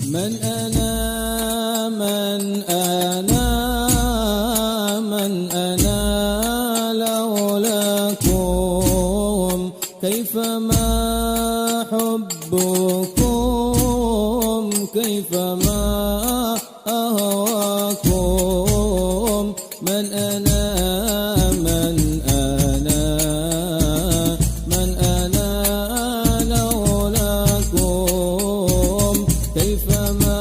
من أنا من أنا من أنا لولاكم كيفما حبكم كيفما أهواكم من أنا من أنا من أنا لولاكم كيفما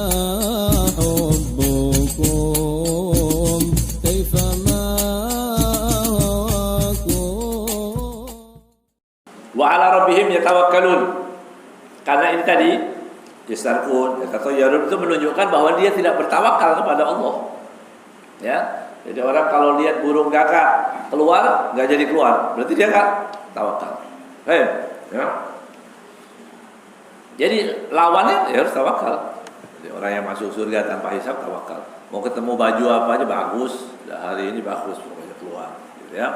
حبكم كيفما أهواكم. Wa ala rabbihim yatawakkalun. Karena ini tadi yastarqun, yatatayyarun itu menunjukkan bahwa dia tidak bertawakal kepada Allah. Ya. Jadi orang kalau lihat burung gagak keluar, enggak jadi keluar, berarti dia enggak tawakal. Ya. Jadi lawannya ya harus tawakal. Jadi orang yang masuk surga tanpa hisab tawakal. Mau ketemu baju apa aja bagus, hari ini bagus pokoknya keluar, gitu ya.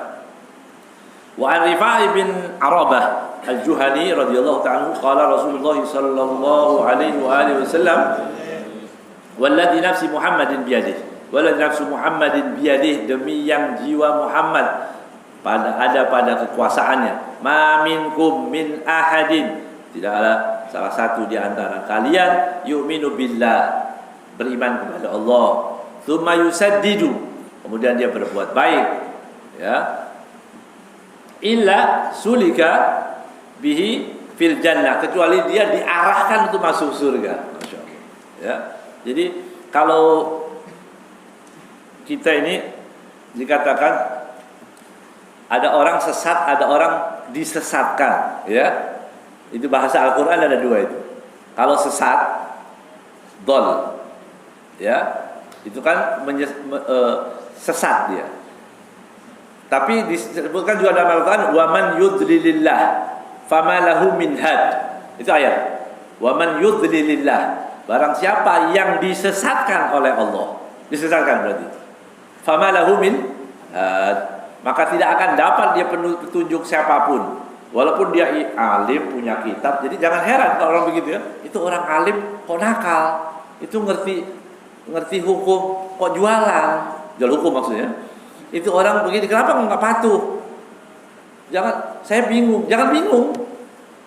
Wa an Rifa'i bin Arabah Al-Juhani radhiyallahu ta'ala qala Rasulullah sallallahu alaihi wa alihi wasallam walladzi nafsi Muhammadin biyadihi walladzi nafsu Muhammadin biyadihi, demi yang jiwa Muhammad ada pada kekuasaannya, ma minkum min ahadin, tidak ada salah satu di antara kalian yu'minu billah, beriman kepada Allah, tsumma yusaddidu, kemudian dia berbuat baik, ya, illa sulika bihi fil jannah, kecuali dia diarahkan untuk masuk surga. Masya Allah. Ya. Jadi kalau kita ini dikatakan ada orang sesat, ada orang disesatkan, ya. Itu bahasa Al-Qur'an ada dua itu. Kalau sesat, dol, ya, itu kan sesat dia. Tapi disebutkan juga dalam Al-Quran, waman yudlilillah fama lahu min had. Itu ayat. Waman yudlilillah, barang siapa yang disesatkan oleh Allah, disesatkan berarti, fama lahu min had, maka tidak akan dapat dia petunjuk siapapun, walaupun dia alim punya kitab. Jadi jangan heran kalau orang begitu, ya. Itu orang alim kok nakal, itu ngerti hukum kok jual hukum maksudnya. Itu orang begini, kenapa enggak patuh? Saya bingung. Jangan bingung.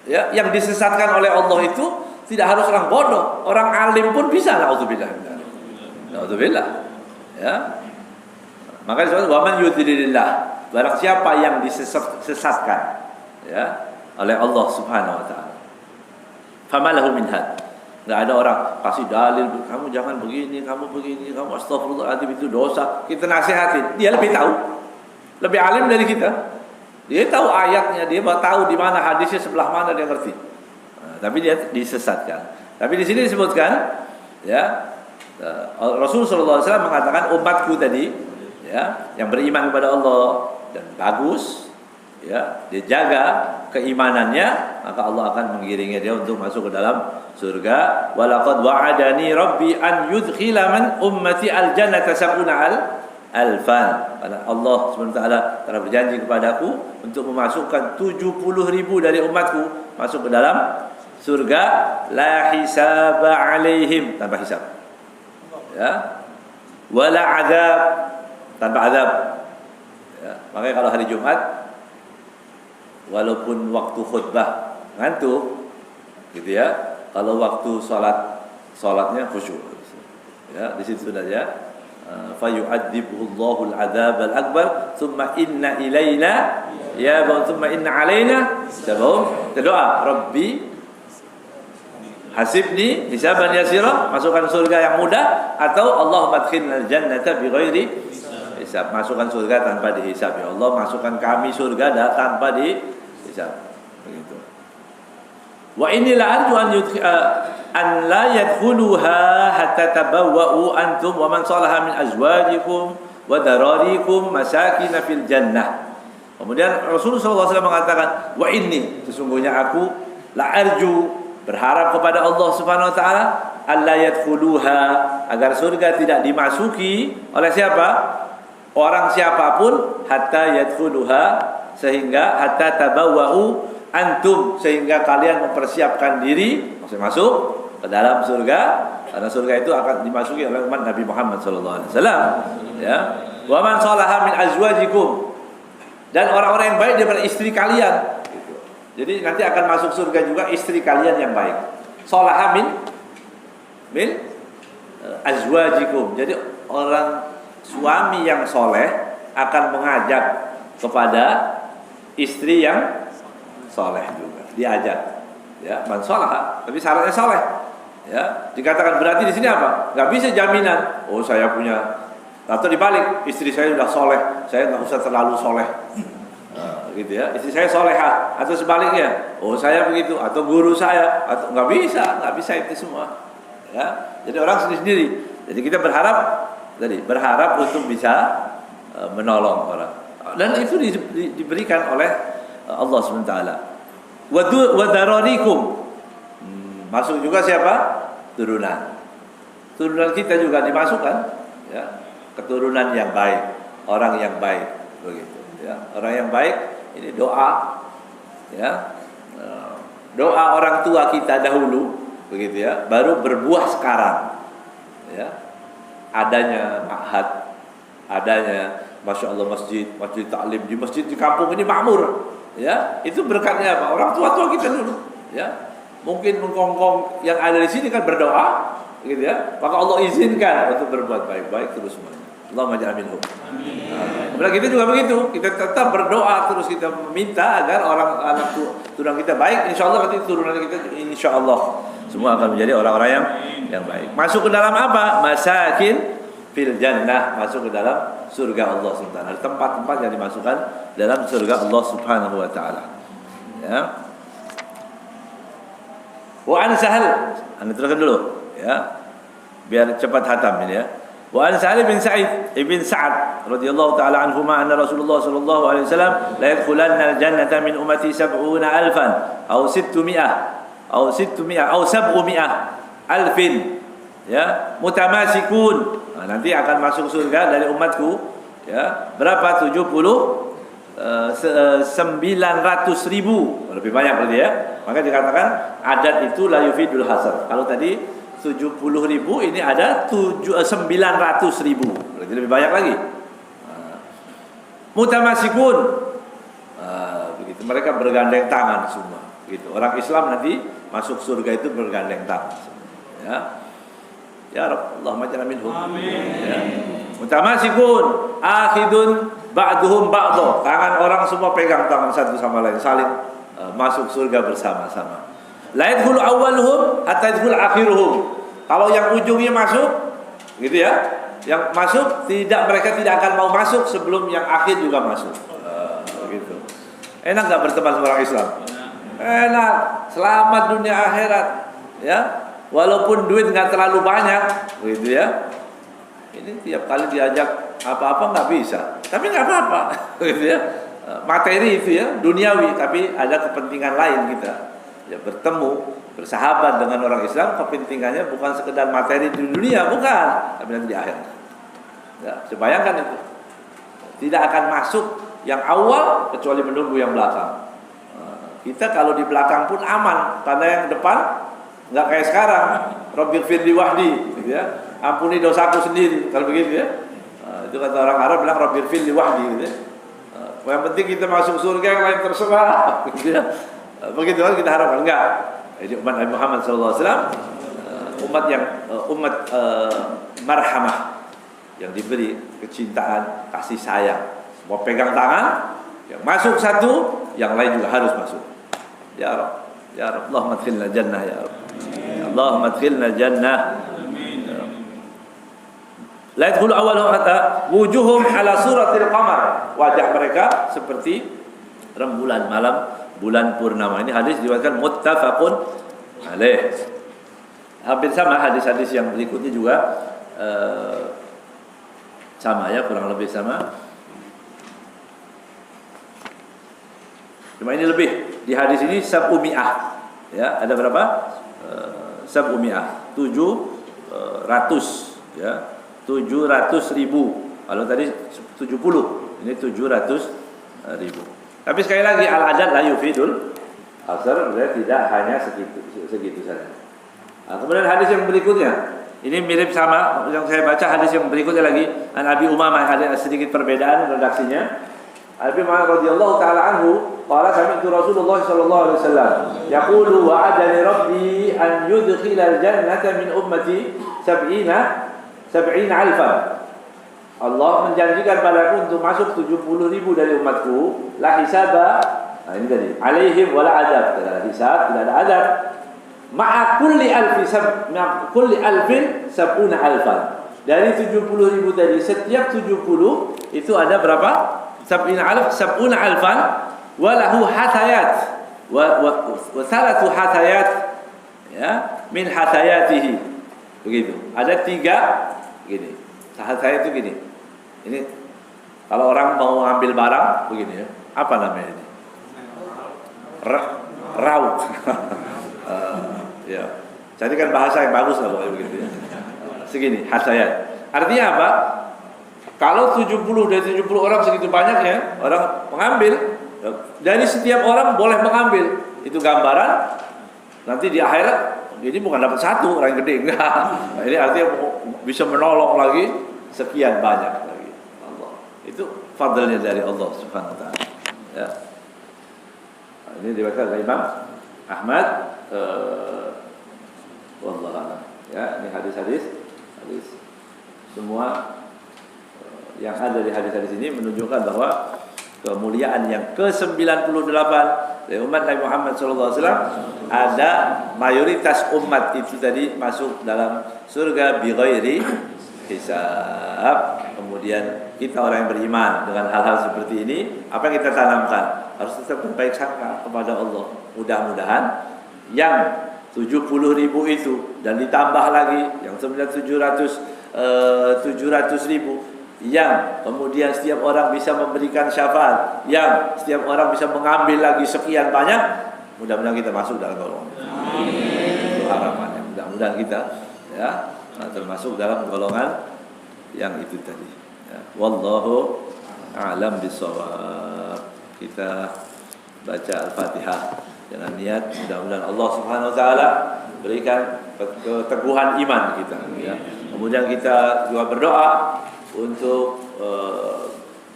Ya, yang disesatkan oleh Allah itu tidak harus orang bodoh, orang alim pun bisa. Nauzubillah. Nauzubillah. Ya. Maka disebut waman yudlilillah, barang siapa yang disesatkan, ya, oleh Allah Subhanahu wa taala, famalahu min had. Enggak ada orang kasih dalil, kamu jangan begini, kamu astagfirullahaladzim, itu dosa. Kita nasihatin, dia lebih tahu, lebih alim dari kita. Dia tahu ayatnya, dia tahu di mana hadisnya, sebelah mana dia ngerti. Nah, tapi dia disesatkan. Tapi di sini disebutkan, ya, Rasulullah SAW mengatakan umatku tadi, ya, yang beriman kepada Allah dan bagus, ya, dia jaga keimanannya, maka Allah akan mengiringi dia untuk masuk ke dalam surga. Walaqad wa'adani rabbi an yudkhila man ummati al-jannata sab'una alfan. Karena Allah SWT telah berjanji kepadaku untuk memasukkan 70.000 dari umatku masuk ke dalam surga, la hisaba alaihim, tanpa hisab, ya, wala azab, tanpa azab, ya. Makanya kalau hari Jumat, walaupun waktu khutbah ngantuk, gitu ya, kalau waktu salatnya khusyuk, ya, di situ sudah, ya, fa yu'adzibuhullahu al-'adzab al-akbar tsumma inna ilaina ya wa tsumma inna alaina sabahum. Doa, Rabbi hasibni hisaban yasira, masukkan surga yang mudah, atau Allahumma adkhilnal jannata bighairi hisab, masukkan surga tanpa dihisab, ya Allah, masukkan kami surga tanpa dihisab, begitu. Wa inni la arju an la yadkhuluha hatta tabawwa'u antum wa man salaha min azwajikum wa dararikum masakin fil jannah. Kemudian Rasulullah SAW mengatakan, wa inni, sesungguhnya aku, la arju, berharap kepada Allah Subhanahu wa taala, alla yadkhuluha, agar surga tidak dimasuki oleh siapa? Orang siapapun, hatta yadkhuluha, sehingga hatta tabawwa'u antum, sehingga kalian mempersiapkan diri, maksudnya masuk ke dalam surga, karena surga itu akan dimasuki oleh umat Nabi Muhammad SAW. Ya, wa man salaha min azwajikum, dan orang-orang yang baik daripada istri kalian. Gitu. Jadi nanti akan masuk surga juga istri kalian yang baik. Salaha min azwajikum. Jadi orang suami yang soleh akan mengajak kepada istri yang soleh juga, diajak. Ya, man salaha, tapi syaratnya soleh. Ya, dikatakan berarti di sini apa? Nggak bisa jaminan. Oh, saya punya, atau dibalik, istri saya sudah soleh, saya nggak usah terlalu soleh. Gitu ya, istri saya solehah, atau sebaliknya, oh saya begitu, atau guru saya, atau nggak bisa itu semua. Ya, jadi orang sendiri-sendiri. Jadi kita berharap untuk bisa menolong orang, dan itu diberikan oleh Allah SWT. Wadaronikum, masuk juga siapa? Turunan kita juga dimasukkan, ya, keturunan yang baik, orang yang baik, begitu. Ya, orang yang baik ini doa, ya, doa orang tua kita dahulu, begitu ya, baru berbuah sekarang, ya, adanya ma'had, adanya, masya Allah, masjid taklim di masjid di kampung ini makmur, ya, itu berkatnya apa? Orang tua kita dulu, ya, mungkin mengkongkong yang ada di sini kan berdoa, gitu ya, maka Allah izinkan untuk berbuat baik-baik terus semuanya. Allahumma ja'al minhum. Amin. Kita juga begitu, kita tetap berdoa terus, kita meminta agar anak turunan kita baik, insya Allah nanti turunan kita insya Allah semua akan menjadi orang-orang yang baik. Masuk ke dalam apa? Masakin fil jannah, masuk ke dalam surga Allah SWT. Ada tempat-tempat yang dimasukkan dalam surga Allah Subhanahu wa taala. Ya. Wa an Sahal, Anda teruskan dulu, ya. Biar cepat hatam ini ya. Wa an Sahal bin Sa'id ibn Sa'ad radhiyallahu taala anhuma anna Rasulullah sallallahu alaihi wasallam la yadkhulanna al-jannata min ummati 70,000 aw 600 aw 700 alfin, ya, mutamasikun. Nah, nanti akan masuk surga dari umatku, ya, berapa? 900.000, lebih banyak berarti ya. Maka dikatakan adat itu la yufidul hasar. Kalau tadi 70.000, ini ada 900.000, berarti lebih banyak lagi. Mutamasikun, begitu, mereka bergandeng tangan semua. Gitu. Orang Islam nanti masuk surga itu bergandeng tangan. Ya, ya Rabb, Allahumma ja'alna minhum. Amin. Ya. Mutamasikun, akhidun ba'duhum ba'dha. Tangan orang semua pegang tangan satu sama lain, saling masuk surga bersama-sama. La yadkhulu awwaluhum hatta yadkhul akhiruhum. Kalau yang ujungnya masuk, gitu ya, yang masuk mereka tidak akan mau masuk sebelum yang akhir juga masuk. Begitu. Enak nggak berteman sama orang Islam? Enak, selamat dunia akhirat, ya. Walaupun duit nggak terlalu banyak, gitu ya. Ini tiap kali diajak apa-apa nggak bisa, tapi nggak apa-apa, gitu ya. Materi itu ya, duniawi, tapi ada kepentingan lain kita. Ya, bertemu, bersahabat dengan orang Islam, kepentingannya bukan sekedar materi di dunia, bukan, tapi nanti di akhirat. Ya, bayangkan itu. Tidak akan masuk yang awal kecuali menunggu yang belakang. Kita kalau di belakang pun aman, tanda yang depan nggak kayak sekarang. Rabbighfir li wahdi, gitu ya. Ampuni dosaku sendiri, kalau begitu ya. Itu kata orang Arab bilang Rabbighfir li wahdi, gitu ya. Yang penting kita masuk surga, yang lain terserah, gitu ya. Begitu kan kita harapkan, enggak. Jadi umat Nabi Muhammad SAW, umat marhamah, yang diberi kecintaan, kasih sayang. Semua pegang tangan, yang masuk satu, yang lain juga harus masuk. Ya Rabb, ya Rabb, Allahumma adkhilna jannah ya Rabb. Allahumma adkhilna jannah. La yadkhulu awwaluhum hatta wujuhum ala suratil qamar. Wajah mereka seperti rembulan malam bulan purnama. Ini hadis diriwayatkan muttafaqun alaih. Hampir sama hadis-hadis yang berikutnya juga sama ya, kurang lebih sama. Cuma ini lebih, di hadis ini sab'umi'ah. Ya, ada berapa? Sab'umi'ah, 700 ya. 700.000. Kalau tadi 70, ini 700.000. Tapi sekali lagi al-adad la yufidul asar, tidak hanya segitu saja. Kemudian hadis yang berikutnya, ini mirip sama yang saya baca hadis yang berikutnya lagi. An Abi Umamah, ada sedikit perbedaan redaksinya. Abi Umamah radhiyallahu taala anhu qala sami'tu Rasulullah sallallahu alaihi wasallam yaqulu wa'adani rabbi an yudkhilal jannata min ummati 70 alfan. Allah menjanjikan padaku untuk masuk 70.000 dari umatku, la hisaba. Nah ini tadi, alaihim wala adab, tidak ada hisab, tidak ada adab. Ma'a kulli alfin sab'una alfan. Dari 70.000 tadi, setiap 70 itu ada berapa? Sab'una alfan walahu hatayat wa thalathu hatayat, ya, min hatayatihi. Begitu. Ada 3 gini. Hatayat itu gini. Ini kalau orang mau ambil barang begini ya. Apa namanya ini? Raut. Ya. Carikan bahasa yang bagus lah pokoknya begitu ya. Segini, hatayat. Artinya apa? Kalau 70 dari 70 orang segitu banyaknya orang mengambil, dari setiap orang boleh mengambil. Itu gambaran nanti di akhirat ini bukan dapat satu orang yang gede, enggak. Nah, ini artinya bisa menolong lagi sekian banyak lagi. Allah. Itu fadlnya dari Allah Subhanahu wa taala. Ya. Ini diriwayatkan oleh Imam Ahmad, wallahu a'lam. Ya, ini hadis semua yang ada di hadis-hadis ini menunjukkan bahwa kemuliaan yang ke-98 dari umat Nabi Muhammad SAW, ada mayoritas umat itu tadi masuk dalam surga bi ghairi hisab. Kemudian kita orang yang beriman dengan hal-hal seperti ini, apa yang kita tanamkan? Harus tetap berbaik sangka kepada Allah. Mudah-mudahan yang 70.000 itu dan ditambah lagi yang 700.000 yang kemudian setiap orang bisa memberikan syafaat, yang setiap orang bisa mengambil lagi sekian banyak, mudah-mudahan kita masuk dalam golongan. Itu harapannya. Mudah-mudahan kita ya termasuk dalam golongan yang itu tadi. Ya. Wallahu a'lam bishawab. Kita baca Al-Fatihah dengan niat mudah-mudahan Allah Subhanahu wa taala berikan keteguhan iman kita ya. Kemudian kita juga berdoa untuk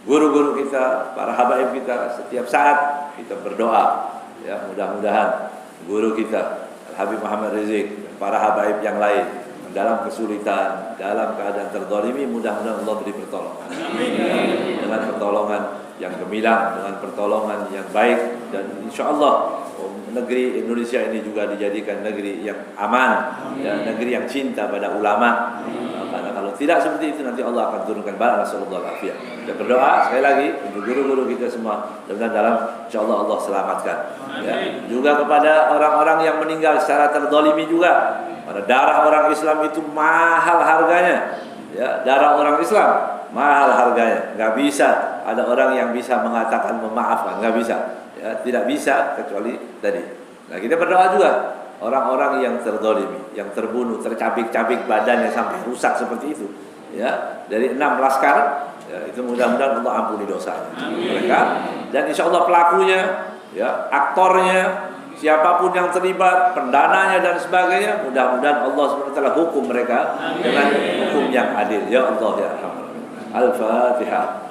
guru-guru kita, para habaib kita, setiap saat kita berdoa ya, mudah-mudahan guru kita Habib Muhammad Rizik, para habaib yang lain dalam kesulitan, dalam keadaan terzalimi, mudah-mudahan Allah beri pertolongan. Ya, dengan pertolongan yang gemilang, dengan pertolongan yang baik, dan insyaallah negeri Indonesia ini juga dijadikan negeri yang aman, ya, negeri yang cinta pada ulama. Karena kalau tidak seperti itu nanti Allah akan turunkan bala. Nasallallahu alaihi wasallam. Kita berdoa sekali lagi untuk guru-guru kita semua, dan dalam insyaallah Allah selamatkan. Ya. Juga kepada orang-orang yang meninggal secara terzalimi juga. Karena darah orang Islam itu mahal harganya. Ya, darah orang Islam mahal harganya. Enggak bisa ada orang yang bisa mengatakan memaafkan, enggak bisa. Ya, tidak bisa kecuali tadi. Nah, kita berdoa juga orang-orang yang terzalimi, yang terbunuh, tercabik-cabik badannya sampai rusak seperti itu. Ya, dari 6 laskar, ya, itu mudah-mudahan Allah ampuni dosa mereka, dan insyaallah pelakunya, ya, aktornya, siapapun yang terlibat, pendananya dan sebagainya, mudah-mudahan Allah SWT hukum mereka dengan hukum yang adil. Ya Allah ya Rahman. Al-Fatihah.